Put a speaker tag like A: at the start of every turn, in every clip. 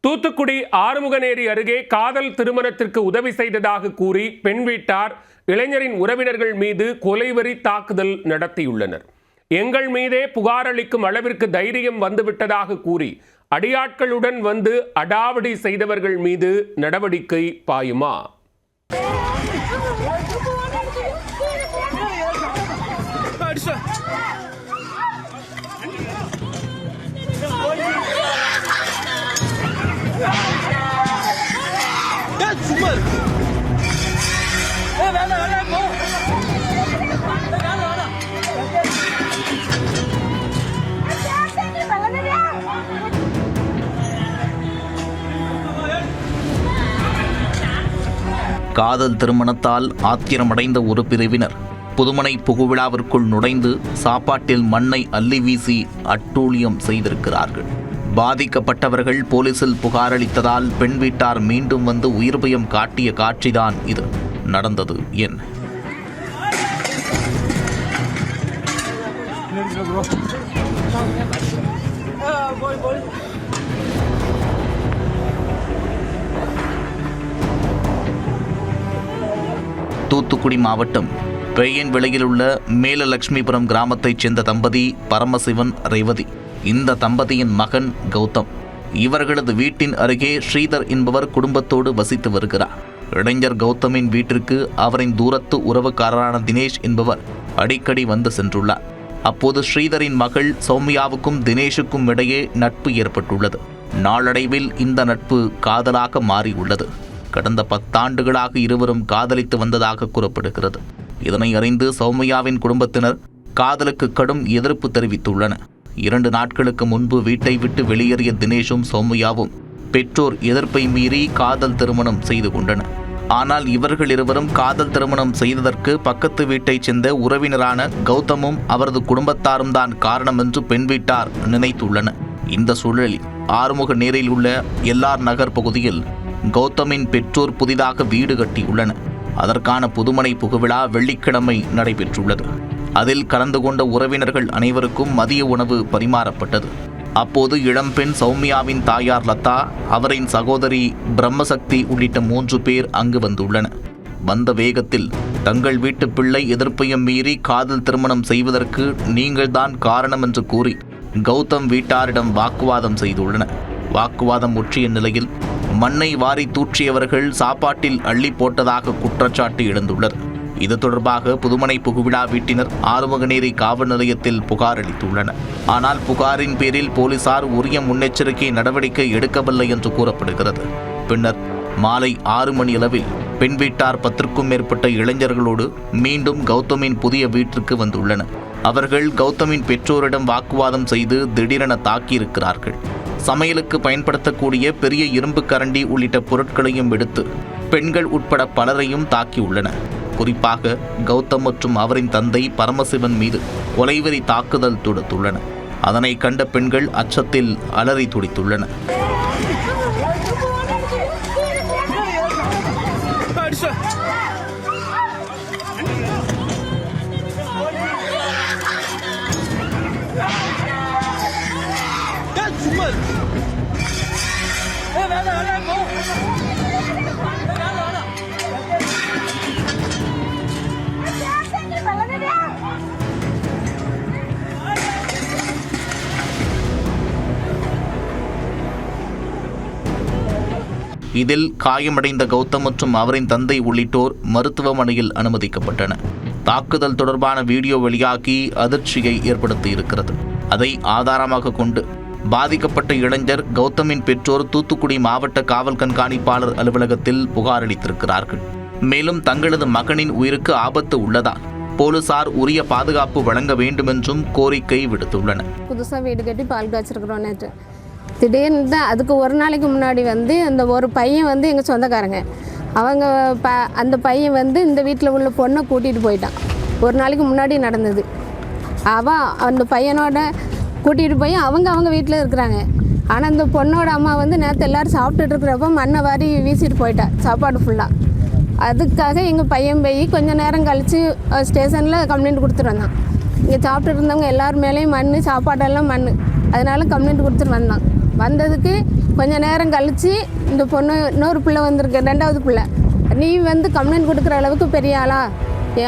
A: தூத்துக்குடி ஆறுமுகநேரி அருகே காதல் திருமணத்திற்கு உதவி செய்ததாக கூறி பெண் வீட்டார் இளைஞரின் உறவினர்கள் மீது கொலைவெறி தாக்குதல் நடத்தியுள்ளனர். எங்கள் மீதே புகார் அளிக்கும் அளவிற்கு தைரியம் வந்துவிட்டதாக கூறி அடியாட்களுடன் வந்து அடாவடி செய்தவர்கள் மீது நடவடிக்கை பாயுமா?
B: காதல் திருமணத்தால் ஆத்திரமடைந்த ஒரு பிரிவினர் புதுமனை புகுவிழாவிற்குள் நுழைந்து சாப்பாட்டில் மண்ணை அள்ளி வீசி அட்டூழியம் செய்திருக்கிறார்கள். பாதிக்கப்பட்டவர்கள் போலீசில் புகார் அளித்ததால் பெண் வீட்டார் மீண்டும் வந்து உயிர் பயம் காட்டிய காட்சிதான் இது. நடந்தது என்ன? தூத்துக்குடி மாவட்டம் பெயன்விளையில் உள்ள மேலலட்சுமிபுரம் கிராமத்தைச் சேர்ந்த தம்பதி பரமசிவன், ரேவதி. இந்த தம்பதியின் மகன் கௌதம். இவர்களது வீட்டின் அருகே ஸ்ரீதர் என்பவர் குடும்பத்தோடு வசித்து வருகிறார். இளைஞர் கௌதமின் வீட்டிற்கு அவரின் தூரத்து உறவுக்காரரான தினேஷ் என்பவர் அடிக்கடி வந்து சென்றுள்ளார். அப்போது ஸ்ரீதரின் மகள் சௌமியாவுக்கும் தினேஷுக்கும் இடையே நட்பு ஏற்பட்டுள்ளது. நாளடைவில் இந்த நட்பு காதலாக மாறியுள்ளது. கடந்த 10 ஆண்டுகளாக இருவரும் காதலித்து வந்ததாக கூறப்படுகிறது. இதனை அறிந்து சௌமியாவின் குடும்பத்தினர் காதலுக்கு கடும் எதிர்ப்பு தெரிவித்துள்ளனர். 2 நாட்களுக்கு முன்பு வீட்டை விட்டு வெளியேறிய தினேஷும் சௌமியாவும் பெற்றோர் எதிர்ப்பை மீறி காதல் திருமணம் செய்து கொண்டனர். ஆனால் இவர்கள் இருவரும் காதல் திருமணம் செய்ததற்கு பக்கத்து வீட்டைச் சேர்ந்த உறவினரான கௌதமும் அவரது குடும்பத்தாரும் தான் காரணம் என்று பெண் வீட்டார் நினைத்துள்ளனர். இந்த சூழலில் ஆறுமுகநேரில் உள்ள எல்ஆர் நகர் பகுதியில் கௌதமின் பெற்றோர் புதிதாக வீடு கட்டியுள்ளனர். அதற்கான புதுமனை புகுவிழா வெள்ளிக்கிழமை நடைபெற்றுள்ளது. அதில் கலந்து கொண்ட உறவினர்கள் அனைவருக்கும் மதிய உணவு பரிமாறப்பட்டது. அப்போது இளம்பெண் சௌமியாவின் தாயார் லதா, அவரின் சகோதரி பிரம்மசக்தி உள்ளிட்ட 3 பேர் அங்கு வந்துள்ளனர். வந்த வேகத்தில் தங்கள் வீட்டு பிள்ளை எதிர்ப்பையும் மீறி காதல் திருமணம் செய்வதற்கு நீங்கள்தான் காரணம் என்று கூறி கௌதம் வீட்டாரிடம் வாக்குவாதம் செய்துள்ளனர். வாக்குவாதம் முற்றிய நிலையில் மண்ணை வாரி தூற்றியவர்கள் சாப்பாட்டில் அள்ளி போட்டதாக குற்றச்சாட்டு எழுந்துள்ளது. இது தொடர்பாக புதுமனை புகுவிழா வீட்டினர் ஆறுமுகநேரி காவல் நிலையத்தில் புகார் அளித்துள்ளனர். ஆனால் புகாரின் பேரில் போலீசார் உரிய முன்னெச்சரிக்கை நடவடிக்கை எடுக்கவில்லை என்று கூறப்படுகிறது. பின்னர் மாலை 6 மணியளவில் பெண் வீட்டார் 10க்கும் மேற்பட்ட இளைஞர்களோடு மீண்டும் கௌதமின் புதிய வீட்டிற்கு வந்துள்ளனர். அவர்கள் கௌதமின் பெற்றோரிடம் வாக்குவாதம் செய்து திடீரென தாக்கியிருக்கிறார்கள். சமையலுக்கு பயன்படுத்தக்கூடிய பெரிய இரும்பு கரண்டி உள்ளிட்ட பொருட்களையும் எடுத்து பெண்கள் உட்பட பலரையும் தாக்கியுள்ளனர். குறிப்பாக கௌதம் மற்றும் அவரின் தந்தை பரமசிவன் மீது கொலைவெறி தாக்குதல் தொடுத்துள்ளனர். அதனை கண்ட பெண்கள் அச்சத்தில் அலறி துடித்துள்ளனர். இதில் காயமடைந்த கௌதம் மற்றும் அவரின் தந்தை உள்ளிட்டோர் மருத்துவமனையில் அனுமதிக்கப்பட்டனர். தாக்குதல் தொடர்பான வீடியோ வெளியாகி அதிர்ச்சியை ஏற்படுத்தியிருக்கிறது. அதை ஆதாரமாக கொண்டு பாதிக்கப்பட்ட இளைஞர் கௌதமின் பெற்றோர் தூத்துக்குடி மாவட்ட காவல் கண்காணிப்பாளர் அலுவலகத்தில் புகார் அளித்திருக்கிறார்கள். மேலும் தங்களது மகனின் உயிருக்கு ஆபத்து உள்ளதால் போலீசார் உரிய பாதுகாப்பு வழங்க வேண்டும் என்றும் கோரிக்கை விடுத்துள்ளனர்.
C: புதுசாக வீடு கட்டி பால் காய்ச்சிருக்கிறோம். நேற்று திடீர்னு தான் அதுக்கு ஒரு நாளைக்கு முன்னாடி வந்து அந்த ஒரு பையன் வந்து எங்கள் சொந்தக்காரங்க அவங்க அந்த பையன் வந்து இந்த வீட்டில் உள்ள பொண்ணை கூட்டிகிட்டு போயிட்டான். ஒரு நாளைக்கு முன்னாடி நடந்தது. அந்த பையனோட கூட்டிகிட்டு போய் அவங்க வீட்டில் இருக்கிறாங்க. ஆனால் அந்த பொண்ணோட அம்மா வந்து நேற்று எல்லோரும் சாப்பிட்டுட்டு இருக்கிறப்ப மண்ணை வாரி வீசிட்டு போயிட்டா சாப்பாடு ஃபுல்லாக. அதுக்காக எங்கள் பையன் போய் கொஞ்சம் நேரம் கழித்து ஸ்டேஷனில் கம்ப்ளைண்ட் கொடுத்துட்டு வந்தான். இங்கே சாப்பிட்டு இருந்தவங்க எல்லார் மேலேயும் மண், சாப்பாடெல்லாம் மண், அதனால கம்ப்ளைண்ட் கொடுத்துட்டு வந்ததுக்கு கொஞ்சம் நேரம் கழித்து இந்த பொண்ணு இன்னொரு பிள்ளை வந்திருக்கு, 2வது பிள்ளை, நீ வந்து கம்ப்ளைண்ட் கொடுக்குற அளவுக்கு பெரிய ஆளா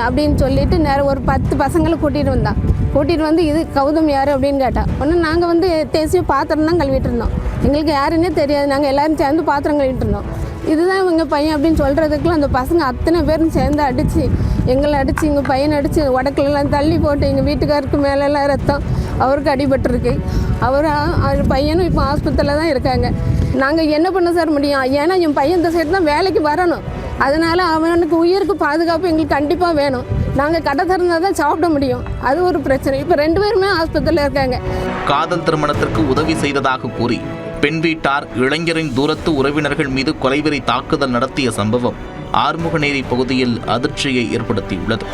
C: அப்படின்னு சொல்லிட்டு ஒரு 10 பசங்களை கூட்டிகிட்டு வந்தான். கூட்டிகிட்டு வந்து இது கௌதம் யார் அப்படின்னு கேட்டா. ஒன்று நாங்கள் வந்து தேசிய பாத்திரம் தான் கழுவிட்டு இருந்தோம், எங்களுக்கு யாருன்னே தெரியாது, நாங்கள் எல்லோரும் சேர்ந்து பாத்திரம் கழுவிட்டு இருந்தோம். இதுதான் இவங்க பையன் அப்படின்னு சொல்கிறதுக்குள்ள அந்த பசங்க அத்தனை பேரும் சேர்ந்து அடித்து எங்களை அடித்து எங்கள் பையனை அடித்து உடக்கெல்லாம் தள்ளி போட்டு எங்கள் வீட்டுக்காருக்கு மேலெல்லாம் ரத்தம், அவருக்கு அடிபட்டிருக்கு. அவர் பையனும் இப்போ ஆஸ்பத்திரியில் தான் இருக்காங்க. நாங்கள் என்ன பண்ண சார் முடியும்? ஏன்னா என் பையன் இந்த சைடு தான் வேலைக்கு வரணும், அதனால் அவனுக்கு உயிருக்கு பாதுகாப்பு எங்களுக்கு கண்டிப்பாக வேணும். நாங்கள் கடை திறந்தால் தான் சாப்பிட முடியும், அது ஒரு பிரச்சனை. இப்போ 2 பேருமே ஆஸ்பத்திரியில் இருக்காங்க.
B: காதல் திருமணத்திற்கு உதவி செய்ததாக கூறி பெண் வீட்டார் இளைஞரின் தூரத்து உறவினர்கள் மீது கொலைவெறி தாக்குதல் நடத்திய சம்பவம் ஆறுமுகநேரி பகுதியில் அதிர்ச்சியை ஏற்படுத்தியுள்ளது.